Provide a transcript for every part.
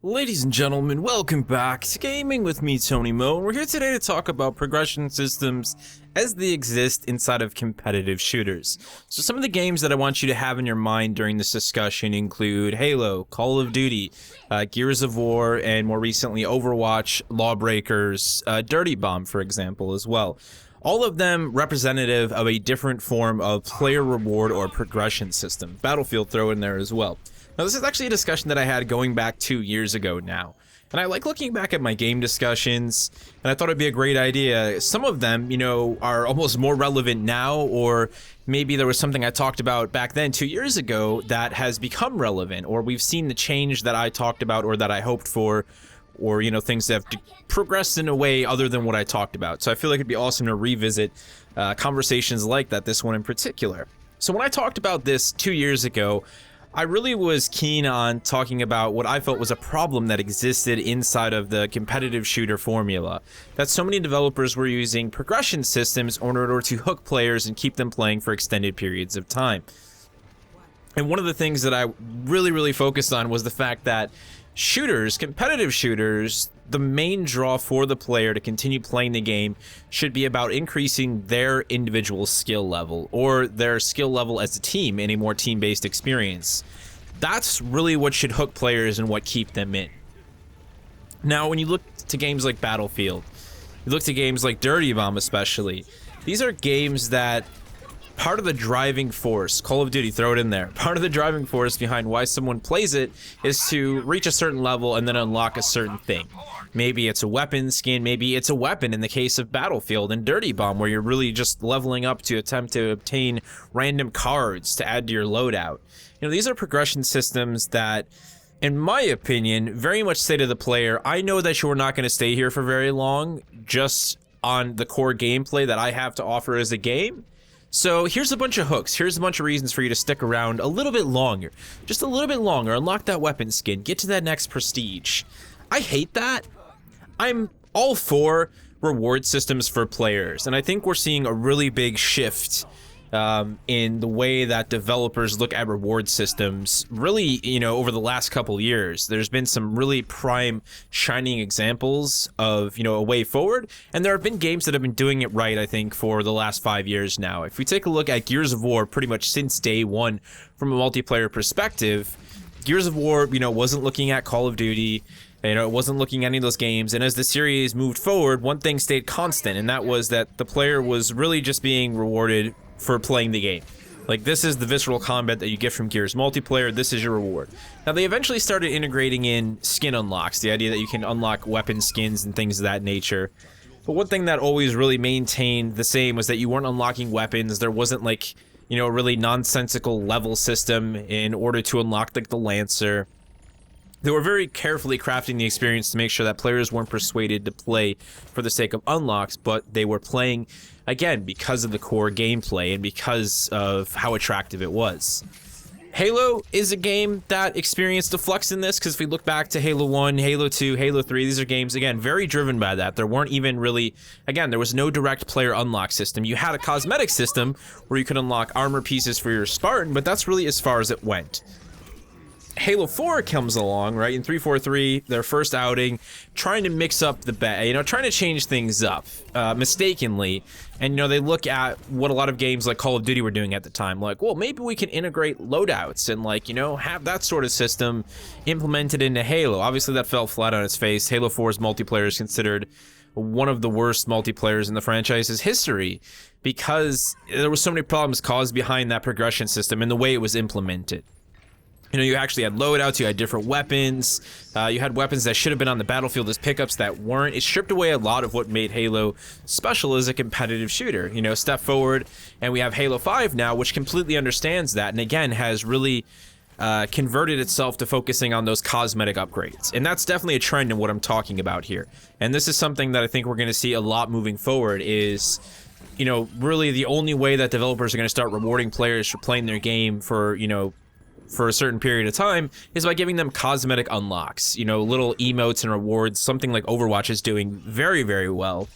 Ladies and gentlemen, welcome back to Gaming with me, Tony Mo, and we're here today to talk about progression systems as they exist inside of competitive shooters. So some of the games that I want you to have in your mind during this discussion include Halo, Call of Duty, Gears of War, and more recently Overwatch, Lawbreakers, Dirty Bomb, for example, as well. All of them representative of a different form of player reward or progression system. Battlefield throw in there as well. Now, this is actually a discussion that I had going back 2 years ago now. And I like looking back at my game discussions, and I thought it'd be a great idea. Some of them, you know, are almost more relevant now, or maybe there was something I talked about back then 2 years ago that has become relevant, or we've seen the change that I talked about or that I hoped for, or, you know, things that have progressed in a way other than what I talked about. So I feel like it'd be awesome to revisit conversations like that, this one in particular. So when I talked about this 2 years ago, I really was keen on talking about what I felt was a problem that existed inside of the competitive shooter formula. That so many developers were using progression systems in order to hook players and keep them playing for extended periods of time. And one of the things that I really focused on was the fact that shooters, competitive shooters, the main draw for the player to continue playing the game should be about increasing their individual skill level or their skill level as a team in a more team-based experience. That's really what should hook players and what keep them in. Now, when you look to games like Battlefield, you look to games like Dirty Bomb especially, these are games that part of the driving force, Call of Duty, throw it in there, part of the driving force behind why someone plays it is to reach a certain level and then unlock a certain thing. Maybe it's a weapon skin, maybe it's a weapon in the case of Battlefield and Dirty Bomb, where you're really just leveling up to attempt to obtain random cards to add to your loadout. You know, these are progression systems that, in my opinion, very much say to the player, I know that you're not going to stay here for very long, just on the core gameplay that I have to offer as a game. So here's a bunch of hooks, here's a bunch of reasons for you to stick around a little bit longer. Just a little bit longer, unlock that weapon skin, get to that next prestige. I hate that. I'm all for reward systems for players, and I think we're seeing a really big shift in the way that developers look at reward systems, really, you know, over the last couple years. There's been some really prime, shining examples of, you know, a way forward, and there have been games that have been doing it right, I think, for the last 5 years now. If we take a look at Gears of War, pretty much since day one, from a multiplayer perspective, Gears of War, you know, wasn't looking at Call of Duty, you know, it wasn't looking at any of those games, and as the series moved forward, one thing stayed constant, and that was that the player was really just being rewarded for playing the game. Like, this is the visceral combat that you get from Gears multiplayer, this is your reward. Now, they eventually started integrating in skin unlocks, the idea that you can unlock weapon skins and things of that nature. But one thing that always really maintained the same was that you weren't unlocking weapons, there wasn't, like, you know, a really nonsensical level system in order to unlock, like, the Lancer. They were very carefully crafting the experience to make sure that players weren't persuaded to play for the sake of unlocks, but they were playing, again, because of the core gameplay and because of how attractive it was. Halo is a game that experienced a flux in this, because if we look back to Halo 1, Halo 2, Halo 3, these are games, again, very driven by that. There weren't even really, again, there was no direct player unlock system. You had a cosmetic system where you could unlock armor pieces for your Spartan, but that's really as far as it went. Halo 4 comes along, right, in 343, their first outing, trying to mix up the bet, you know, trying to change things up, mistakenly, and, you know, they look at what a lot of games like Call of Duty were doing at the time, like, well, maybe we can integrate loadouts and, like, you know, have that sort of system implemented into Halo. Obviously, that fell flat on its face. Halo 4's multiplayer is considered one of the worst multiplayers in the franchise's history, because there were so many problems caused behind that progression system and the way it was implemented. You know, you actually had loadouts, you had different weapons, you had weapons that should have been on the battlefield as pickups that weren't. It stripped away a lot of what made Halo special as a competitive shooter. You know, step forward, and we have Halo 5 now, which completely understands that, and again, has really converted itself to focusing on those cosmetic upgrades. And that's definitely a trend in what I'm talking about here. And this is something that I think we're going to see a lot moving forward is, you know, really the only way that developers are going to start rewarding players for playing their game for, you know, for a certain period of time is by giving them cosmetic unlocks, you know, little emotes and rewards, something like Overwatch is doing very well.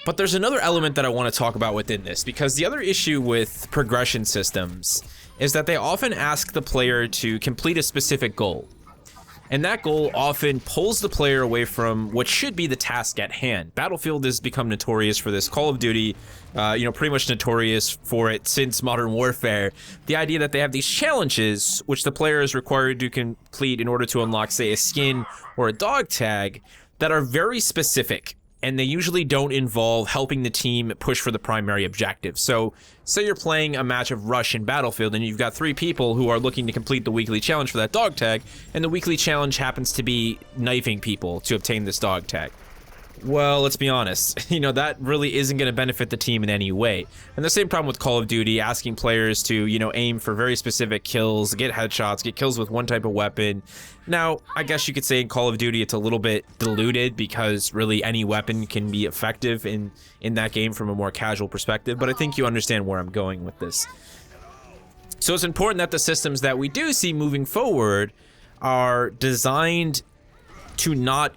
But there's another element that I want to talk about within this, because the other issue with progression systems is that they often ask the player to complete a specific goal. And that goal often pulls the player away from what should be the task at hand. Battlefield has become notorious for this. Call of Duty, pretty much notorious for it since Modern Warfare. The idea that they have these challenges, which the player is required to complete in order to unlock, say, a skin or a dog tag, that are very specific. And they usually don't involve helping the team push for the primary objective. So, say you're playing a match of Rush in Battlefield, and you've got 3 people who are looking to complete the weekly challenge for that dog tag, and the weekly challenge happens to be knifing people to obtain this dog tag. Well, let's be honest, that really isn't going to benefit the team in any way. And the same problem with Call of Duty, asking players to, aim for very specific kills, get headshots, get kills with one type of weapon. Now, I guess you could say in Call of Duty it's a little bit diluted because really any weapon can be effective in that game from a more casual perspective, but I think you understand where I'm going with this. So it's important that the systems that we do see moving forward are designed to not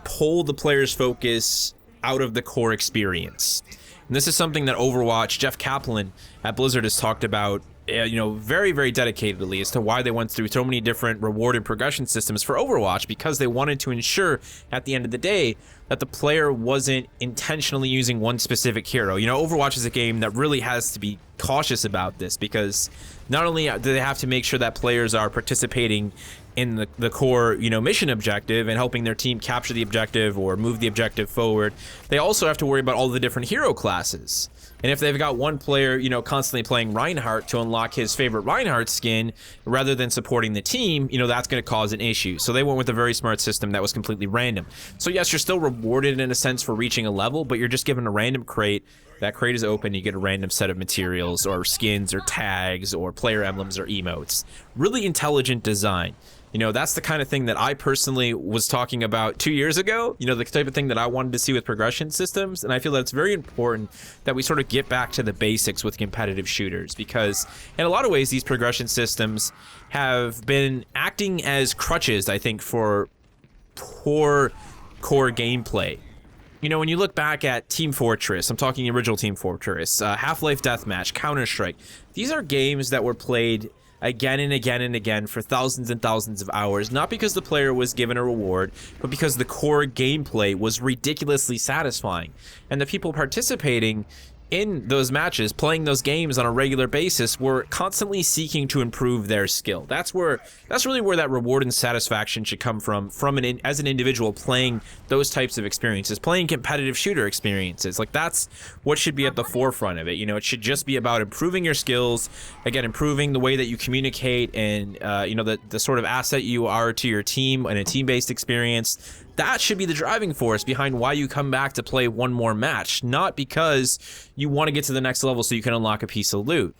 pull the player's focus out of the core experience. And this is something that Overwatch, Jeff Kaplan at Blizzard has talked about, very, very dedicatedly as to why they went through so many different reward and progression systems for Overwatch, because they wanted to ensure at the end of the day that the player wasn't intentionally using one specific hero. Overwatch is a game that really has to be cautious about this, because not only do they have to make sure that players are participating in the core, mission objective and helping their team capture the objective or move the objective forward, they also have to worry about all the different hero classes. And if they've got one player, constantly playing Reinhardt to unlock his favorite Reinhardt skin, rather than supporting the team, that's going to cause an issue. So they went with a very smart system that was completely random. So yes, you're still rewarded in a sense for reaching a level, but you're just given a random crate. That crate is open, you get a random set of materials or skins or tags or player emblems or emotes. Really intelligent design. That's the kind of thing that I personally was talking about 2 years ago, the type of thing that I wanted to see with progression systems. And I feel that it's very important that we sort of get back to the basics with competitive shooters, because in a lot of ways, these progression systems have been acting as crutches, I think, for poor core gameplay. When you look back at Team Fortress, I'm talking original Team Fortress, Half-Life Deathmatch, Counter-Strike, these are games that were played again and again and again for thousands and thousands of hours, not because the player was given a reward, but because the core gameplay was ridiculously satisfying. And the people participating in those matches, playing those games on a regular basis, were constantly seeking to improve their skill. That's really where that reward and satisfaction should come from as an individual playing those types of experiences, playing competitive shooter experiences. Like, that's what should be at the forefront of it. It should just be about improving your skills, again, improving the way that you communicate and the sort of asset you are to your team in a team-based experience. That should be the driving force behind why you come back to play one more match, not because you want to get to the next level so you can unlock a piece of loot.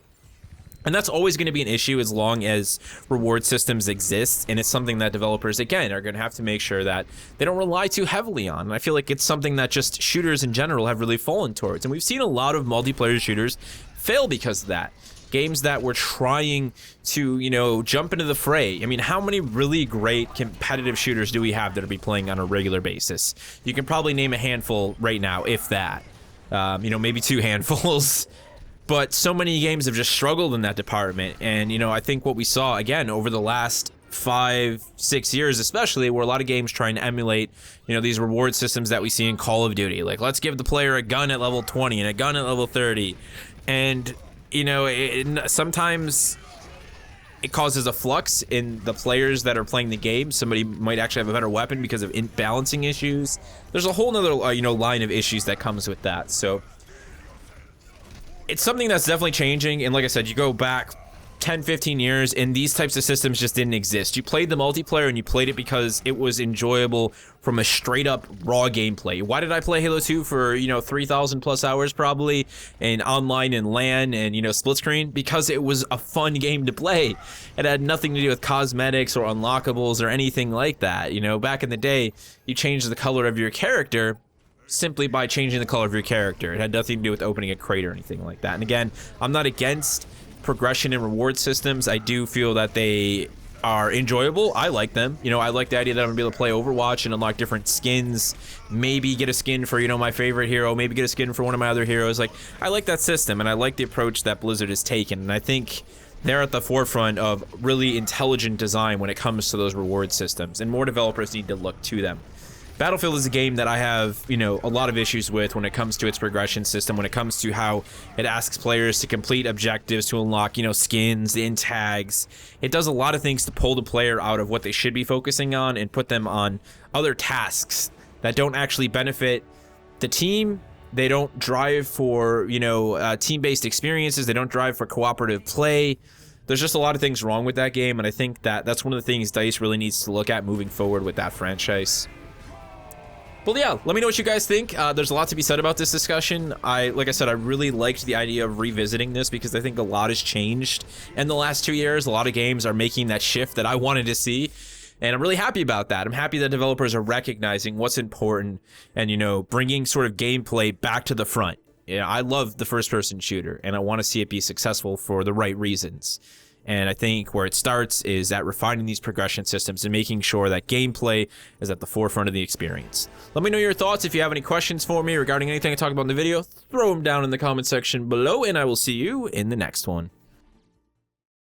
And that's always going to be an issue as long as reward systems exist, and it's something that developers, again, are going to have to make sure that they don't rely too heavily on. And I feel like it's something that just shooters in general have really fallen towards. And we've seen a lot of multiplayer shooters fail because of that. Games that were trying to, jump into the fray. I mean, how many really great competitive shooters do we have that are playing on a regular basis? You can probably name a handful right now, if that. Maybe 2 handfuls. But so many games have just struggled in that department. And, I think what we saw, again, over the last 5-6 years especially, were a lot of games trying to emulate, these reward systems that we see in Call of Duty. Like, let's give the player a gun at level 20 and a gun at level 30. And sometimes it causes a flux in the players that are playing the game. Somebody might actually have a better weapon because of balancing issues. There's a whole nother, line of issues that comes with that. So it's something that's definitely changing. And like I said, you go back 10-15 years and these types of systems just didn't exist. You played the multiplayer and you played it because it was enjoyable from a straight up raw gameplay. Why did I play Halo 2 for 3,000 plus hours probably, and online and LAN and split screen? Because it was a fun game to play. It had nothing to do with cosmetics or unlockables or anything like that. Back in the day, you changed the color of your character simply by changing the color of your character. It had nothing to do with opening a crate or anything like that. And again, I'm not against progression and reward systems. I do feel that they are enjoyable. I like them. I like the idea that I'm gonna be able to play Overwatch and unlock different skins, maybe get a skin for my favorite hero, maybe get a skin for one of my other heroes. Like, I like that system, and I like the approach that Blizzard has taken, and I think they're at the forefront of really intelligent design when it comes to those reward systems, and more developers need to look to them. Battlefield is a game that I have, you know, a lot of issues with when it comes to its progression system, when it comes to how it asks players to complete objectives to unlock, you know, skins and tags. It does a lot of things to pull the player out of what they should be focusing on and put them on other tasks that don't actually benefit the team. They don't drive for, you know, team-based experiences. They don't drive for cooperative play. There's just a lot of things wrong with that game, and I think that that's one of the things DICE really needs to look at moving forward with that franchise. Well, yeah, let me know what you guys think. There's a lot to be said about this discussion. Like I said, I really liked the idea of revisiting this because I think a lot has changed in the last 2 years. A lot of games are making that shift that I wanted to see, and I'm really happy about that. I'm happy that developers are recognizing what's important and, you know, bringing sort of gameplay back to the front. Yeah, I love the first-person shooter, and I want to see it be successful for the right reasons. And I think where it starts is at refining these progression systems and making sure that gameplay is at the forefront of the experience. Let me know your thoughts. If you have any questions for me regarding anything I talked about in the video, throw them down in the comment section below, and I will see you in the next one.